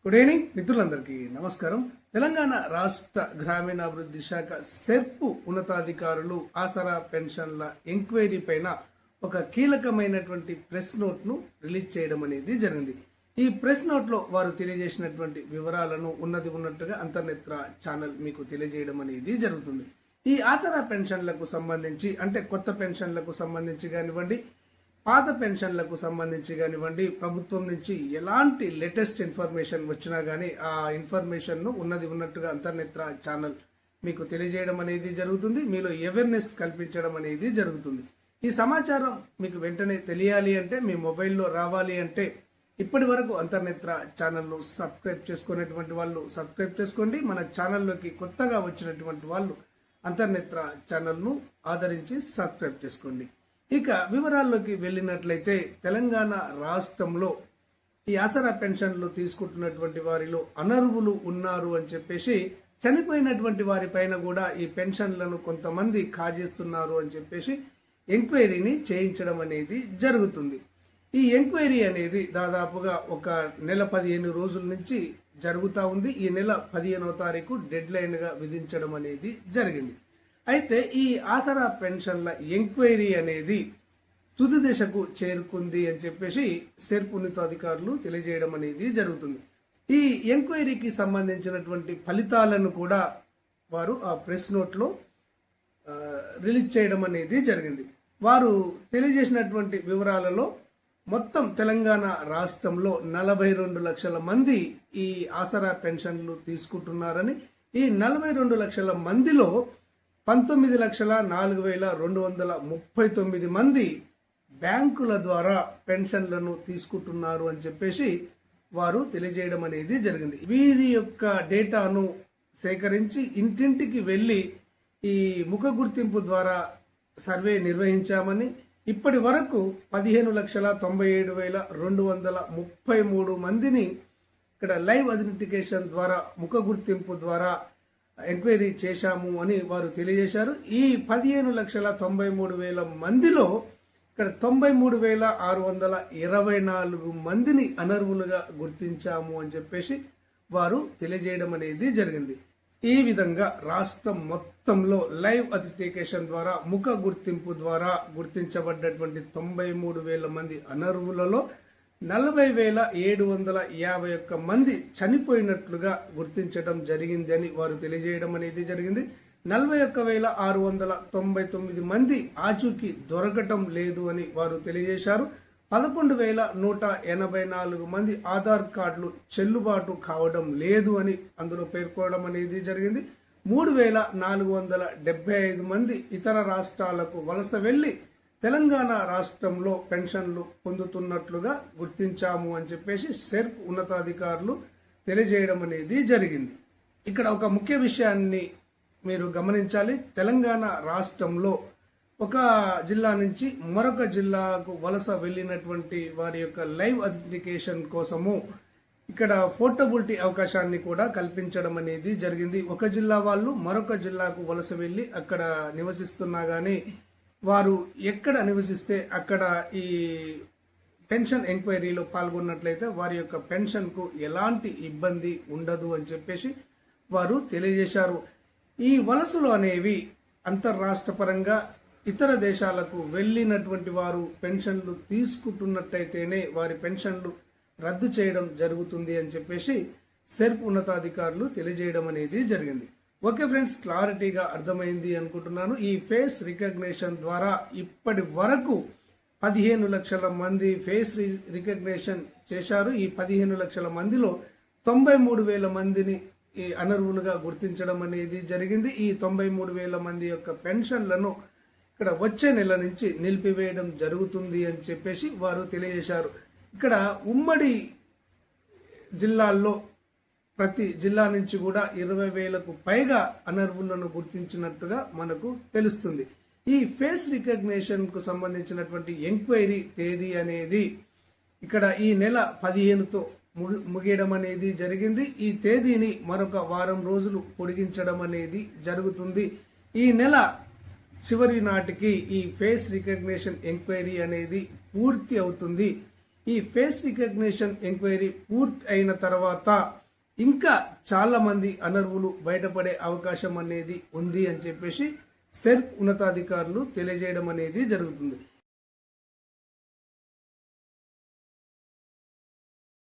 Good evening మిత్రులందరికీ నమస్కారం. తెలంగాణ రాష్ట్ర గ్రామీణాభివృద్ధి శాఖ సెర్పు ఉన్నతాధికారులు ఆసరా పెన్షన్ల ఎంక్వైరీ పైన ఒక కీలకమైనటువంటి ప్రెస్ నోట్ ను రిలీజ్ చేయడం అనేది జరిగింది. ఈ ప్రెస్ నోట్ లో వారు తెలియజేసినటువంటి వివరాలను ఉన్నది ఉన్నట్టుగా అంతర్నేత్ర ఛానల్ మీకు తెలియజేయడం అనేది జరుగుతుంది. ఈ ఆసరా పెన్షన్లకు సంబంధించి అంటే కొత్త పెన్షన్లకు సంబంధించి కానివ్వండి, పాత పెన్షన్లకు సంబంధించి కానివ్వండి, ప్రభుత్వం నుంచి ఎలాంటి లేటెస్ట్ ఇన్ఫర్మేషన్ వచ్చినా గానీ ఆ ఇన్ఫర్మేషన్ ను ఉన్నది ఉన్నట్టుగా అంతర్నేత్ర ఛానల్ మీకు తెలియజేయడం అనేది జరుగుతుంది. మీలో అవేర్నెస్ కల్పించడం అనేది జరుగుతుంది. ఈ సమాచారం మీకు వెంటనే తెలియాలి అంటే, మీ మొబైల్లో రావాలి అంటే ఇప్పటి వరకు అంతర్నేత్ర ఛానల్ను సబ్స్క్రైబ్ చేసుకునేటువంటి వాళ్ళు సబ్స్క్రైబ్ చేసుకోండి. మన ఛానల్లోకి కొత్తగా వచ్చినటువంటి వాళ్ళు అంతర్నేత్ర ఛానల్ను ఆదరించి సబ్స్క్రైబ్ చేసుకోండి. ఇక వివరాల్లోకి వెళ్ళినట్లయితే, తెలంగాణ రాష్ట్రంలో ఈ ఆసరా పెన్షన్లు తీసుకుంటున్నటువంటి వారిలో అనర్హులు ఉన్నారు అని చెప్పేసి, చనిపోయినటువంటి వారి పైన కూడా ఈ పెన్షన్లను కొంతమంది కాజేస్తున్నారు అని చెప్పేసి ఎంక్వైరీని చేయించడం అనేది జరుగుతుంది. ఈ ఎంక్వైరీ అనేది దాదాపుగా ఒక నెల 15 రోజుల నుంచి జరుగుతూ ఉంది. ఈ నెల 15వ తారీఖు డెడ్ లైన్ గా విధించడం అనేది జరిగింది. అయితే ఈ ఆసరా పెన్షన్ల ఎంక్వైరీ అనేది తుది దశకు చేరుకుంది అని చెప్పేసి సెర్పు ఉన్నతాధికారులు తెలియజేయడం అనేది జరుగుతుంది. ఈ ఎంక్వైరీకి సంబంధించినటువంటి ఫలితాలను కూడా వారు ఆ ప్రెస్ నోట్ లో రిలీజ్ చేయడం అనేది జరిగింది. వారు తెలియజేసినటువంటి వివరాలలో మొత్తం తెలంగాణ రాష్ట్రంలో 42 లక్షల మంది ఈ ఆసరా పెన్షన్లు తీసుకుంటున్నారని, ఈ 42 లక్షల మందిలో 19,04,239 మంది బ్యాంకుల ద్వారా పెన్షన్లను తీసుకుంటున్నారు అని చెప్పేసి వారు తెలియజేయడం అనేది జరిగింది. వీరి యొక్క డేటాను సేకరించి ఇంటింటికి వెళ్లి ఈ ముఖ గుర్తింపు ద్వారా సర్వే నిర్వహించామని, ఇప్పటి వరకు 15,97,233 మందిని ఇక్కడ లైవ్ ఐడెంటిఫికేషన్ ద్వారా ముఖ గుర్తింపు ద్వారా ఎంక్వైరీ చేశాము అని వారు తెలియజేశారు. ఈ 15,93,000 మందిలో ఇక్కడ 93,624 మందిని అనర్హులుగా గుర్తించాము అని చెప్పేసి వారు తెలియజేయడం అనేది జరిగింది. ఈ విధంగా రాష్ట్రం మొత్తంలో లైవ్ అథెంటికేషన్ ద్వారా ముఖ గుర్తింపు ద్వారా గుర్తించబడ్డటువంటి 93,000 మంది అనర్హులలో 40,751 మంది చనిపోయినట్లుగా గుర్తించడం జరిగింది అని వారు తెలియజేయడం అనేది జరిగింది. 41,699 మంది ఆచూకీ దొరకటం లేదు అని వారు తెలియజేశారు. 11,184 మంది ఆధార్ కార్డులు చెల్లుబాటు కావడం లేదు అని అందులో పేర్కొనడం అనేది జరిగింది. 3,475 మంది ఇతర రాష్ట్రాలకు వలస వెళ్లి తెలంగాణ రాష్ట్రంలో పెన్షన్లు పొందుతున్నట్లుగా గుర్తించాము అని చెప్పేసి సెర్ప్ ఉన్నతాధికారులు తెలియజేయడం అనేది జరిగింది. ఇక్కడ ఒక ముఖ్య విషయాన్ని మీరు గమనించాలి. తెలంగాణ రాష్ట్రంలో ఒక జిల్లా నుంచి మరొక జిల్లాకు వలస వెళ్లినటువంటి వారి యొక్క లైవ్ ఐడెంటిఫికేషన్ కోసము ఇక్కడ పోర్టబిలిటీ అవకాశాన్ని కూడా కల్పించడం అనేది జరిగింది. ఒక జిల్లా వాళ్ళు మరొక జిల్లాకు వలస వెళ్లి అక్కడ నివసిస్తున్నా గానీ వారు ఎక్కడ నివసిస్తే అక్కడ ఈ పెన్షన్ ఎంక్వైరీలో పాల్గొన్నట్లయితే వారి యొక్క పెన్షన్ కు ఎలాంటి ఇబ్బంది ఉండదు అని చెప్పేసి వారు తెలియజేశారు. ఈ వలసలు అనేవి అంతర్రాష్ట్ర పరంగా ఇతర దేశాలకు వెళ్లినటువంటి వారు పెన్షన్లు తీసుకుంటున్నట్టయితేనే వారి పెన్షన్లు రద్దు చేయడం జరుగుతుంది అని చెప్పేసి సెర్ప్ ఉన్నతాధికారులు తెలియజేయడం అనేది జరిగింది. ఓకే ఫ్రెండ్స్, క్లారిటీగా అర్థమైంది అనుకుంటున్నాను. ఈ ఫేస్ రికగ్నిషన్ ద్వారా ఇప్పటి వరకు 15 లక్షల మంది ఫేస్ రికగ్నిషన్ చేశారు. ఈ 15 లక్షల మందిలో 93,000 మందిని అనర్హులుగా గుర్తించడం అనేది జరిగింది. ఈ 93,000 మంది యొక్క పెన్షన్లను ఇక్కడ వచ్చే నెల నుంచి నిలిపివేయడం జరుగుతుంది అని చెప్పేసి వారు తెలియజేశారు. ఇక్కడ ఉమ్మడి జిల్లాల్లో ప్రతి జిల్లా నుంచి కూడా 20,000కు పైగా అనర్హులను గుర్తించినట్టుగా మనకు తెలుస్తుంది. ఈ ఫేస్ రికగ్నిషన్ కు సంబంధించినటువంటి ఎంక్వైరీ తేదీ అనేది ఇక్కడ ఈ నెల 15తో ముగియడం అనేది జరిగింది. ఈ తేదీని మరొక వారం రోజులు పొడిగించడం అనేది జరుగుతుంది. ఈ నెల చివరి నాటికి ఈ ఫేస్ రికగ్నిషన్ ఎంక్వైరీ అనేది పూర్తి అవుతుంది. ఈ ఫేస్ రికగ్నిషన్ ఎంక్వైరీ పూర్తి అయిన తర్వాత ఇంకా చాలా మంది అనర్హులు బయటపడే అవకాశం అనేది ఉంది అని చెప్పేసి సెర్ప్ ఉన్నతాధికారులు తెలియజేయడం అనేది జరుగుతుంది.